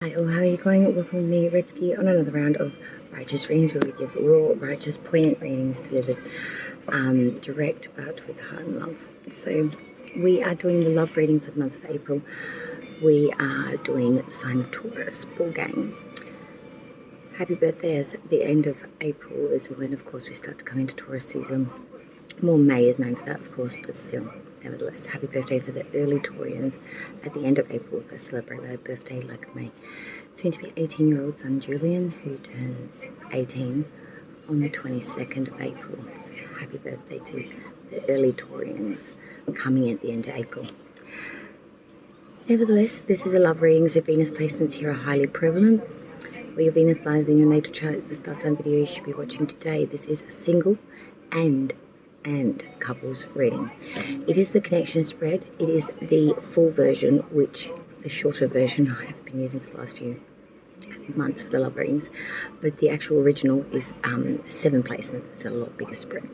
Hi all, how are you going? Welcome with me, Redsky, on another round of righteous readings where we give raw, righteous, poignant readings delivered direct but with heart and love. So we are doing the love reading for the month of April. We are doing the sign of Taurus, ball gang. Happy birthday, as the end of April is when of course we start to come into Taurus season. More May is known for that of course, but still, nevertheless, happy birthday for the early Taurians at the end of April who celebrate their birthday like May. Soon to be 18-year-old son Julian, who turns 18 on the 22nd of April. So happy birthday to the early Taurians coming at the end of April. Nevertheless, this is a love reading, so Venus placements here are highly prevalent. Where your Venus lies in your natal chart is the star sign video you should be watching today. This is a single and couples reading. It is the connection spread. It is the full version, which the shorter version I have been using for the last few months for the love readings, but the actual original is 7 placements. It's a lot bigger spread,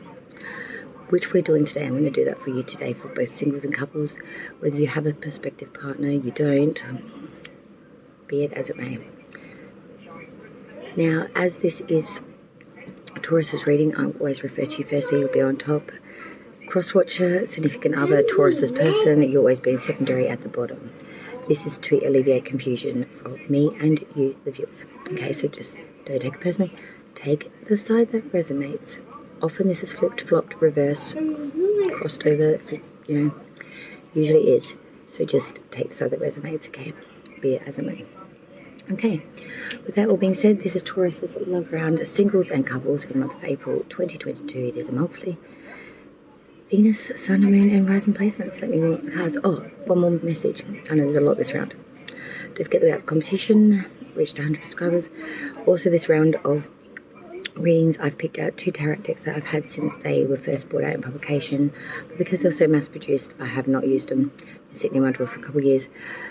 which we're doing today. I'm going to do that for you today for both singles and couples, whether you have a prospective partner, you don't, be it as it may. Now, as this is Taurus's reading, I always refer to you first, so you'll be on top. Crosswatcher, significant other, Taurus's person, you'll always be secondary at the bottom. This is to alleviate confusion for me and you, the viewers. Okay, so just don't take it personally. Take the side that resonates. Often this is flipped, flopped, reversed, crossed over, you know, usually is. So just take the side that resonates, okay? Be it as it may. Okay, with that all being said, this is Taurus's love round, singles and couples for the month of April 2022. It is a monthly. Venus, Sun, Moon and Rising placements. Let me know what the cards. Oh, one more message. I know there's a lot this round. Don't forget that we have the competition, reached 100 subscribers. Also this round of readings, I've picked out 2 tarot decks that I've had since they were first brought out in publication. But because they're so mass produced, I have not used them. They're sitting in my drawer for a couple of years.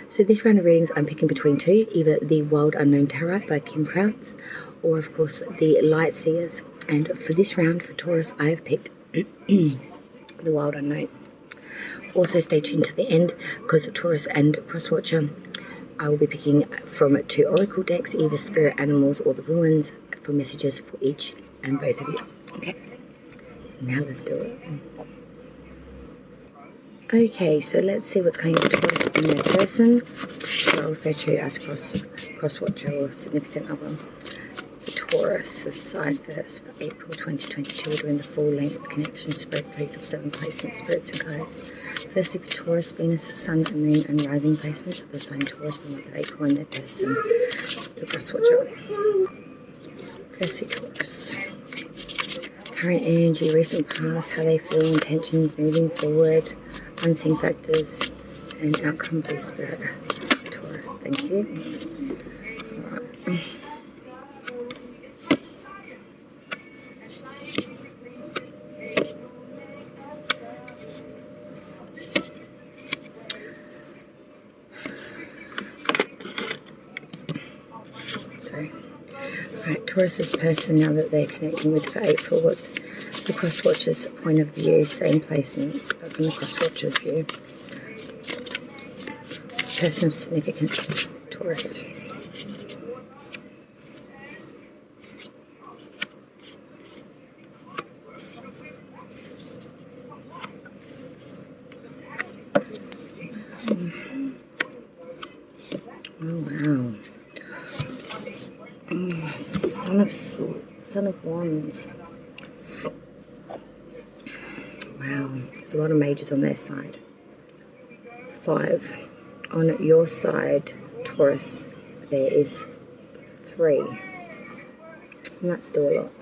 So this round of readings, I'm picking between 2, either the Wild Unknown Tarot by Kim Krauts, or of course the Light Seers. And for this round, for Taurus, I have picked the Wild Unknown. Also stay tuned to the end, because Taurus and Crosswatcher, I will be picking from 2 oracle decks, either Spirit Animals or the Ruins, for messages for each and both of you. Okay, now let's do it. Okay, so let's see what's coming up to Taurus in their person. I'll refer to as Crosswatcher or significant other. So Taurus, the side first for April 2022. We're doing the full length connection spread, please, of 7 placements, spirits and guides. Firstly for Taurus, Venus, Sun, Moon and Rising placements of the sign Taurus for the month of April and their person, the Crosswatcher. Firstly Taurus. Current energy, recent past, how they feel, intentions, moving forward, unseen factors, and outcome for spirit. Taurus, thank you. Alright. Right, Taurus's person, now that they're connecting with for April, what's the Crosswatcher's point of view? Same placements, but from the Crosswatcher's view. This person of significance, Taurus. Oh wow. Son of Wands. Wow, there's a lot of majors on their side. 5. On your side, Taurus, there is 3. And that's still a lot.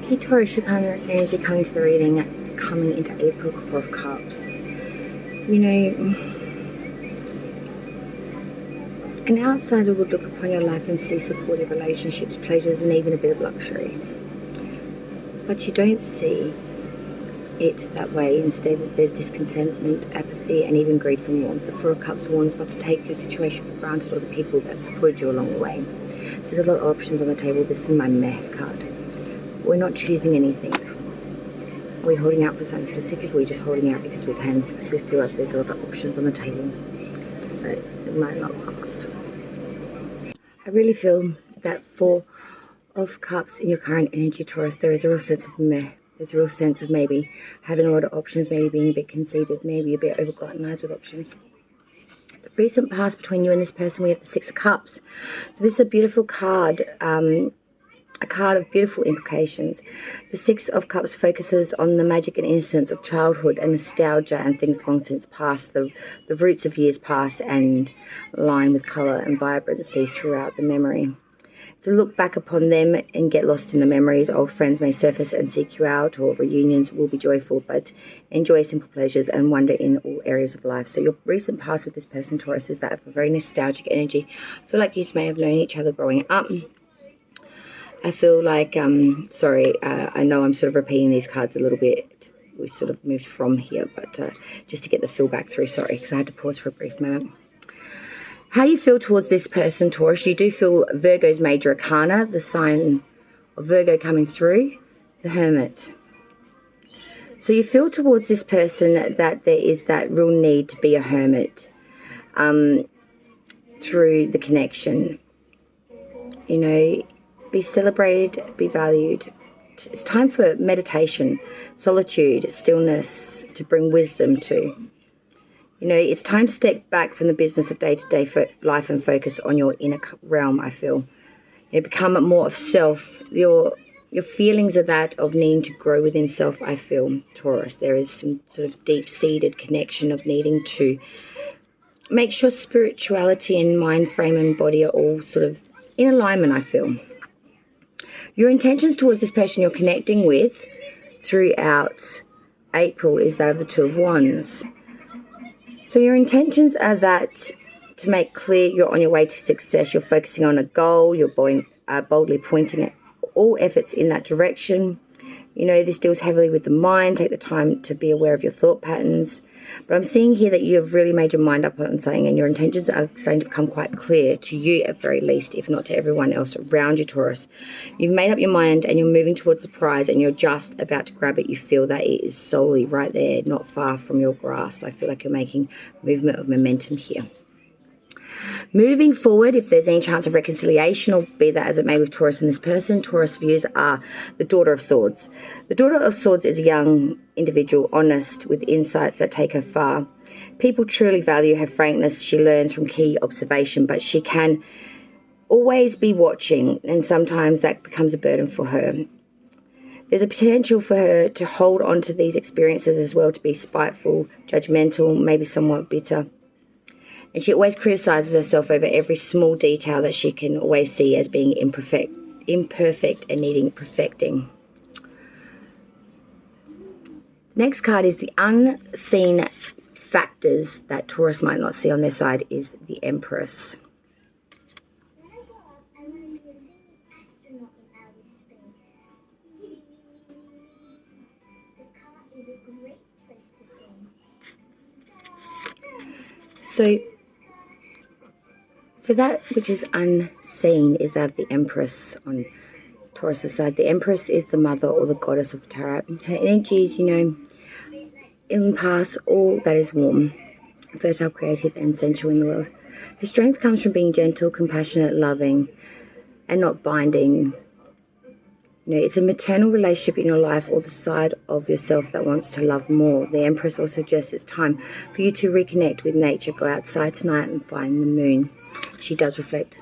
Okay, Taurus, your current energy coming to the reading, coming into April, 4 of Cups. You know, an outsider would look upon your life and see supportive relationships, pleasures, and even a bit of luxury. But you don't see it that way. Instead, there's discontentment, apathy, and even greed from warmth. The 4 of Cups warns not to take your situation for granted or the people that supported you along the way. There's a lot of options on the table. This is my meh card. We're not choosing anything. we holding out for something specific, or are we just holding out because we can, because we feel like there's other options on the table, but it might not last. I really feel that 4 of Cups in your current energy, Taurus, there is a real sense of meh. There's a real sense of maybe having a lot of options, maybe being a bit conceited, maybe a bit over-gluttonized with options. The recent past between you and this person, we have the 6 of Cups. So this is a beautiful card, a card of beautiful implications. The 6 of Cups focuses on the magic and innocence of childhood and nostalgia and things long since past, the roots of years past, and line with colour and vibrancy throughout the memory. To look back upon them and get lost in the memories. Old friends may surface and seek you out, or reunions will be joyful, but enjoy simple pleasures and wonder in all areas of life. So your recent past with this person, Taurus, is that of a very nostalgic energy. I feel like you may have known each other growing up. I feel like, I know I'm sort of repeating these cards a little bit. We sort of moved from here, but just to get the feel back through, sorry, because I had to pause for a brief moment. How you feel towards this person, Taurus, you do feel Virgo's major arcana, the sign of Virgo coming through, the Hermit. So you feel towards this person that there is that real need to be a hermit through the connection. You know, be celebrated, be valued. It's time for meditation, solitude, stillness, to bring wisdom to. You know, it's time to step back from the business of day-to-day life and focus on your inner realm, I feel. You know, become more of self. Your feelings are that of needing to grow within self, I feel, Taurus. There is some sort of deep-seated connection of needing to make sure spirituality and mind, frame and body are all sort of in alignment, I feel. Your intentions towards this person you're connecting with throughout April is that of the 2 of Wands. So your intentions are that to make clear you're on your way to success, you're focusing on a goal, you're boldly pointing at all efforts in that direction. You know, this deals heavily with the mind. Take the time to be aware of your thought patterns. But I'm seeing here that you have really made your mind up on something, and your intentions are starting to become quite clear to you at very least, if not to everyone else around you, Taurus. You've made up your mind and you're moving towards the prize, and you're just about to grab it. You feel that it is solely right there, not far from your grasp. I feel like you're making movement of momentum here. Moving forward, if there's any chance of reconciliation, or be that as it may with Taurus and this person, Taurus views are the Daughter of Swords. The Daughter of Swords is a young individual, honest, with insights that take her far. People truly value her frankness. She learns from key observation, but she can always be watching, and sometimes that becomes a burden for her. There's a potential for her to hold on to these experiences as well, to be spiteful, judgmental, maybe somewhat bitter. And she always criticizes herself over every small detail that she can always see as being imperfect and needing perfecting. Next card is the unseen factors that Taurus might not see on their side is the Empress. So that which is unseen is that of the Empress on Taurus' side. The Empress is the mother or the goddess of the tarot. Her energies, you know, encompass all that is warm, fertile, creative and sensual in the world. Her strength comes from being gentle, compassionate, loving and not binding. You know, it's a maternal relationship in your life, or the side of yourself that wants to love more. The Empress also suggests it's time for you to reconnect with nature. Go outside tonight and find the moon. She does reflect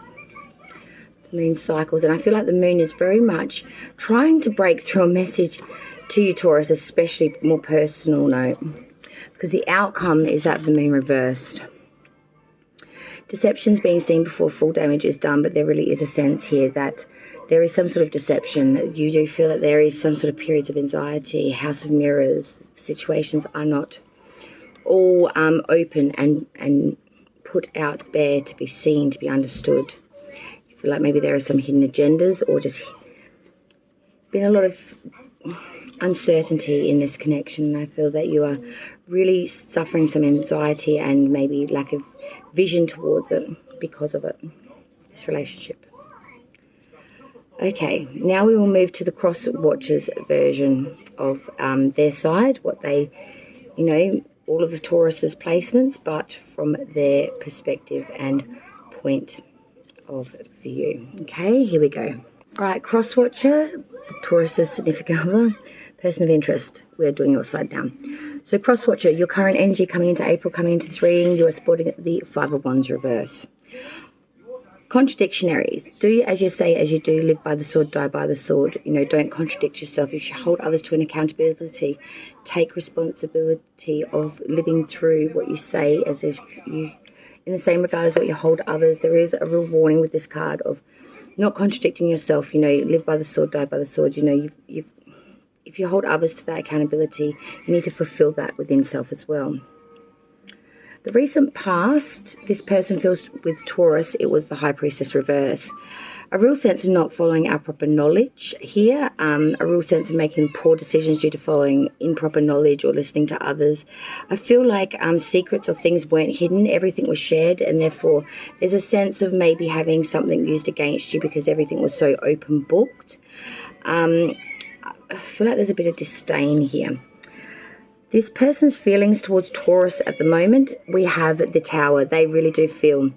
the moon cycles, and I feel like the moon is very much trying to break through a message to you, Taurus, especially more personal note, because the outcome is that the moon reversed. Deception's being seen before full damage is done, but there really is a sense here that there is some sort of deception. You do feel that there is some sort of periods of anxiety, House of Mirrors. Situations are not all open and put out bare to be seen, to be understood. You feel like maybe there are some hidden agendas, or just been a lot of uncertainty in this connection. And I feel that you are really suffering some anxiety and maybe lack of vision towards it because of it, this relationship. Okay, now we will move to the cross watchers version of their side, what they, you know, all of the Taurus's placements, but from their perspective and point of view. Okay, here we go. All right, cross watcher, Taurus's significant other, person of interest. We're doing your side now. So cross watcher, your current energy coming into April, coming into this reading, you are sporting the Five of Wands reverse. Contradictionaries. Do as you say, as you do. Live by the sword, die by the sword. You know, don't contradict yourself. If you hold others to an accountability, take responsibility of living through what you say as if you, in the same regard as what you hold others. There is a real warning with this card of not contradicting yourself. You know, live by the sword, die by the sword. You know, if you hold others to that accountability, you need to fulfill that within self as well. The recent past, this person feels with Taurus, it was the High Priestess reverse. A real sense of not following our proper knowledge here, a real sense of making poor decisions due to following improper knowledge or listening to others. I feel like secrets or things weren't hidden, everything was shared, and therefore there's a sense of maybe having something used against you because everything was so open booked. I feel like there's a bit of disdain here. This person's feelings towards Taurus at the moment, we have the Tower. They really do feel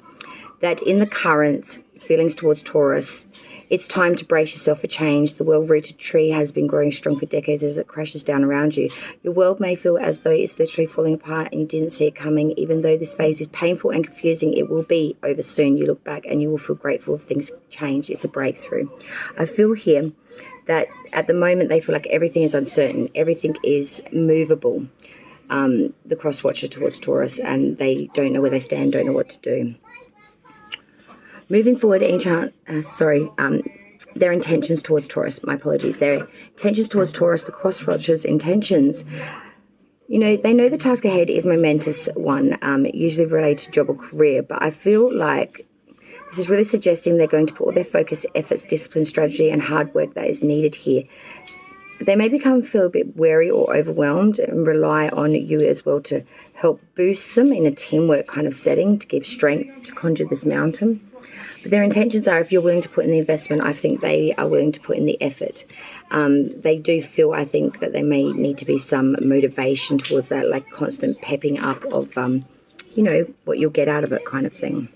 that in the current feelings towards Taurus, it's time to brace yourself for change. The well-rooted tree has been growing strong for decades as it crashes down around you. Your world may feel as though it's literally falling apart and you didn't see it coming. Even though this phase is painful and confusing, it will be over soon. You look back and you will feel grateful if things change. It's a breakthrough. I feel here that at the moment they feel like everything is uncertain, everything is movable, the cross watcher towards Taurus, and they don't know where they stand, don't know what to do. Moving forward, their intentions towards Taurus, my apologies, their intentions towards Taurus, the cross watcher's intentions, you know, they know the task ahead is momentous one, usually related to job or career, but I feel like this is really suggesting they're going to put all their focus, efforts, discipline, strategy, and hard work that is needed here. They may feel a bit wary or overwhelmed and rely on you as well to help boost them in a teamwork kind of setting to give strength to conjure this mountain. But their intentions are, if you're willing to put in the investment, I think they are willing to put in the effort. They do feel, I think, that there may need to be some motivation towards that, like constant pepping up of, you know, what you'll get out of it kind of thing.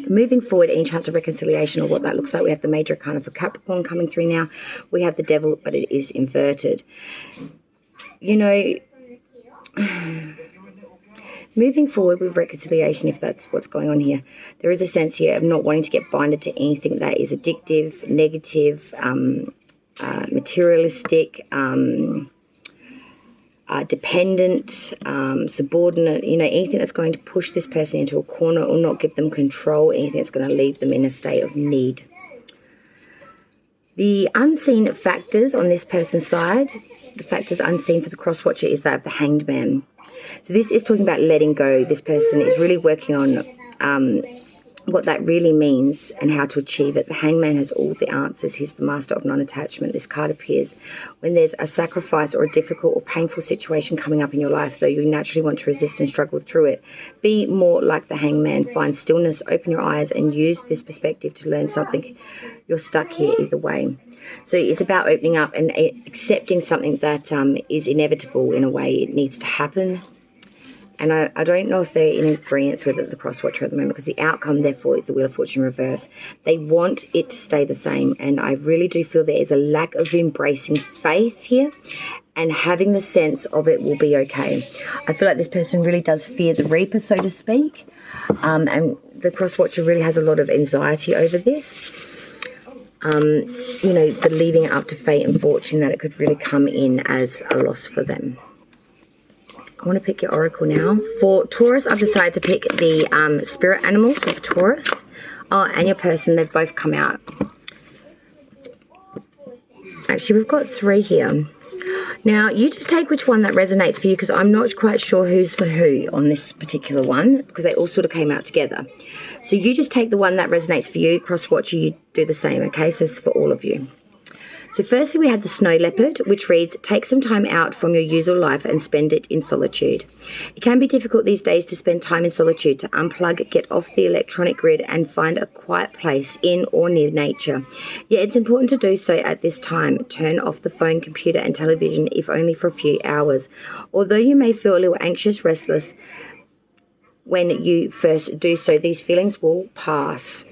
Moving forward, any chance of reconciliation or what that looks like, we have the major arcana for Capricorn coming through now. We have the Devil, but it is inverted. You know, moving forward with reconciliation, if that's what's going on here, there is a sense here of not wanting to get binded to anything that is addictive, negative, materialistic, dependent, subordinate, you know, anything that's going to push this person into a corner or not give them control, anything that's going to leave them in a state of need. The unseen factors on this person's side, the factors unseen for the cross watcher, is that of the Hanged Man. So this is talking about letting go. This person is really working on what that really means and how to achieve it. The Hanged Man has all the answers. He's the master of non-attachment. This card appears when there's a sacrifice or a difficult or painful situation coming up in your life, though you naturally want to resist and struggle through it. Be more like the Hanged Man. Find stillness, open your eyes, and use this perspective to learn something. You're stuck here either way. So it's about opening up and accepting something that is inevitable in a way. It needs to happen. And I don't know if they're in agreement with it, the cross watcher at the moment, because the outcome, therefore, is the Wheel of Fortune reverse. They want it to stay the same. And I really do feel there is a lack of embracing faith here and having the sense of it will be okay. I feel like this person really does fear the Reaper, so to speak. And the cross watcher really has a lot of anxiety over this. You know, the leading up to fate and fortune, that it could really come in as a loss for them. I want to pick your oracle now. For Taurus, I've decided to pick the spirit animals of Taurus. Oh, and your person, they've both come out. Actually, we've got 3 here. Now, you just take which one that resonates for you, because I'm not quite sure who's for who on this particular one, because they all sort of came out together. So you just take the one that resonates for you. Cross watcher, you do the same, okay? So it's for all of you. So firstly, we had the snow leopard, which reads, take some time out from your usual life and spend it in solitude. It can be difficult these days to spend time in solitude, to unplug, get off the electronic grid and find a quiet place in or near nature. Yet it's important to do so at this time. Turn off the phone, computer and television, if only for a few hours. Although you may feel a little anxious, restless when you first do so, these feelings will pass.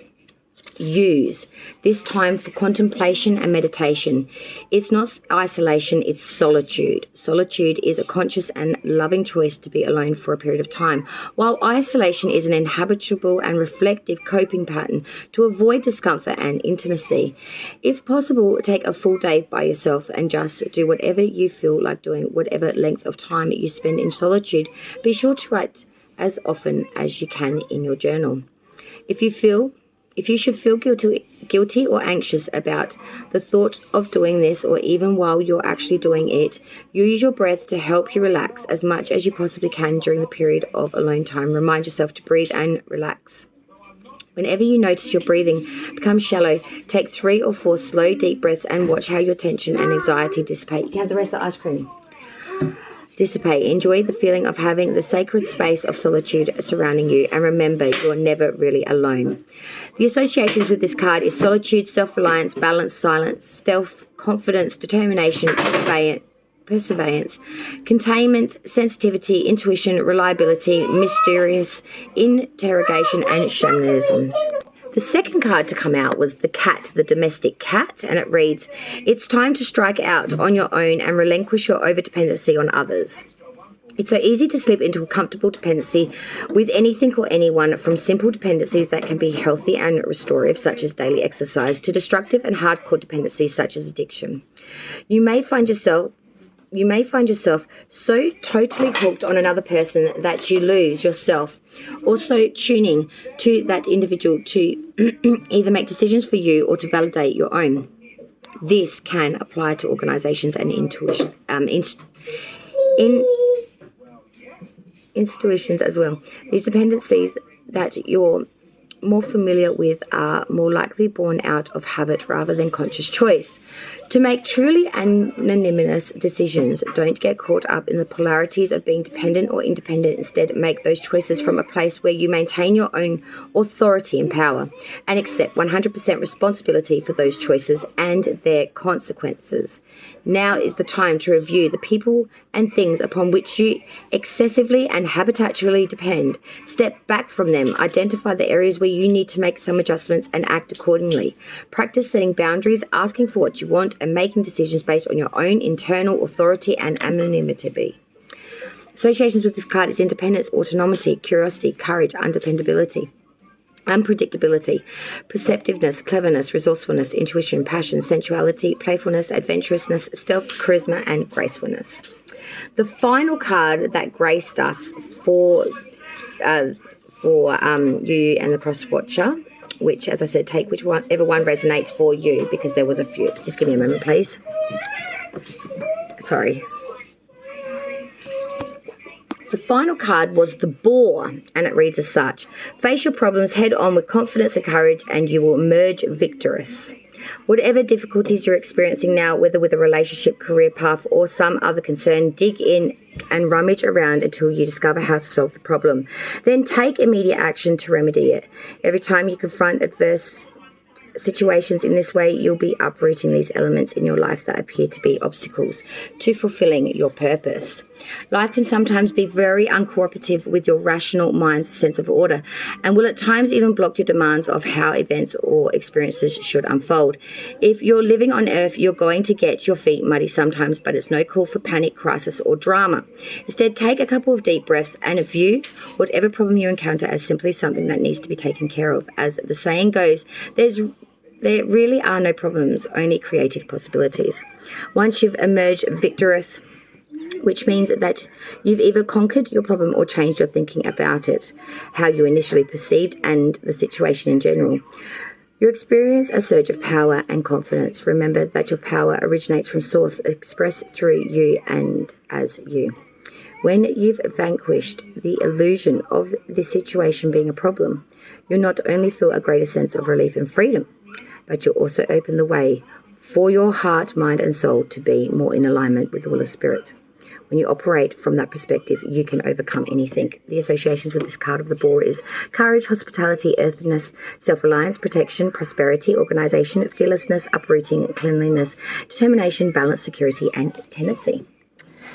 Use this time for contemplation and meditation. It's not isolation, it's solitude. Solitude is a conscious and loving choice to be alone for a period of time, while isolation is an inhabitable and reflective coping pattern to avoid discomfort and intimacy. If possible, take a full day by yourself and just do whatever you feel like doing, whatever length of time you spend in solitude. Be sure to write as often as you can in your journal. If you should feel guilty or anxious about the thought of doing this, or even while you're actually doing it, use your breath to help you relax as much as you possibly can during the period of alone time. Remind yourself to breathe and relax. Whenever you notice your breathing become shallow, take 3 or 4 slow, deep breaths and watch how your tension and anxiety dissipate. You can have the rest of the ice cream. Dissipate. Enjoy the feeling of having the sacred space of solitude surrounding you, and remember, you're never really alone. The associations with this card is solitude, self-reliance, balance, silence, stealth, confidence, determination, perseverance, containment, sensitivity, intuition, reliability, mysterious, interrogation, and shamanism. The second card to come out was the cat, the domestic cat, and it reads, it's time to strike out on your own and relinquish your overdependency on others. It's so easy to slip into a comfortable dependency with anything or anyone, from simple dependencies that can be healthy and restorative, such as daily exercise, to destructive and hardcore dependencies, such as addiction. You may find yourself so totally hooked on another person that you lose yourself, also tuning to that individual to either make decisions for you or to validate your own. This can apply to organizations and institutions as well. These dependencies that you're more familiar with are more likely born out of habit rather than conscious choice. To make truly anonymous decisions, don't get caught up in the polarities of being dependent or independent. Instead, make those choices from a place where you maintain your own authority and power and accept 100% responsibility for those choices and their consequences. Now is the time to review the people and things upon which you excessively and habitually depend. Step back from them, identify the areas where you need to make some adjustments and act accordingly. Practice setting boundaries, asking for what you want, and making decisions based on your own internal authority and anonymity. Associations with this card is independence, autonomy, curiosity, courage, undependability, unpredictability, perceptiveness, cleverness, resourcefulness, intuition, passion, sensuality, playfulness, adventurousness, stealth, charisma, and gracefulness. The final card that graced us for you and the cross watcher, which, as I said, take whichever one resonates for you, because there was a few. Just give me a moment, please. Sorry. The final card was the boar, and it reads as such. Face your problems head on with confidence and courage, and you will emerge victorious. Whatever difficulties you're experiencing now, whether with a relationship, career path, or some other concern, dig in and rummage around until you discover how to solve the problem. Then take immediate action to remedy it. Every time you confront adverse situations in this way, you'll be uprooting these elements in your life that appear to be obstacles to fulfilling your purpose. Life can sometimes be very uncooperative with your rational mind's sense of order, and will at times even block your demands of how events or experiences should unfold. If you're living on Earth, you're going to get your feet muddy sometimes, but it's no call for panic, crisis, or drama. Instead, take a couple of deep breaths and view whatever problem you encounter as simply something that needs to be taken care of. As the saying goes, there really are no problems, only creative possibilities. Once you've emerged victorious, which means that you've either conquered your problem or changed your thinking about it, how you initially perceived and the situation in general, you experience a surge of power and confidence. Remember that your power originates from source, expressed through you and as you. When you've vanquished the illusion of this situation being a problem, you'll not only feel a greater sense of relief and freedom, but you'll also open the way for your heart, mind, and soul to be more in alignment with the will of Spirit. When you operate from that perspective, you can overcome anything. The associations with this card of the boar is courage, hospitality, earthiness, self-reliance, protection, prosperity, organization, fearlessness, uprooting, cleanliness, determination, balance, security, and tendency.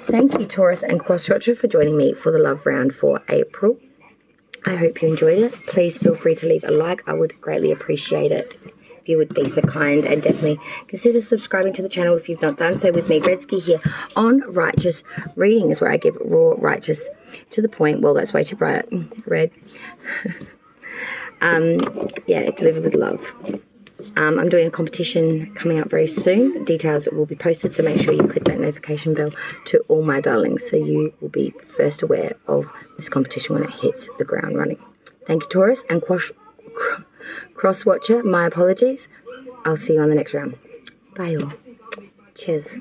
Thank you, Taurus and Cross Watcher, for joining me for the love round for April. I hope you enjoyed it. Please feel free to leave a like. I would greatly appreciate it if you would be so kind, and definitely consider subscribing to the channel if you've not done so. With me, Redsky, here on Righteous Readings, where I give raw, righteous, to the point. Well, that's way too bright. Red. Yeah, delivered with love. I'm doing a competition coming up very soon. Details will be posted, so make sure you click that notification bell to all my darlings, so you will be first aware of this competition when it hits the ground running. Thank you, Taurus and Cross Watcher. My apologies. I'll see you on the next round. Bye all. Cheers.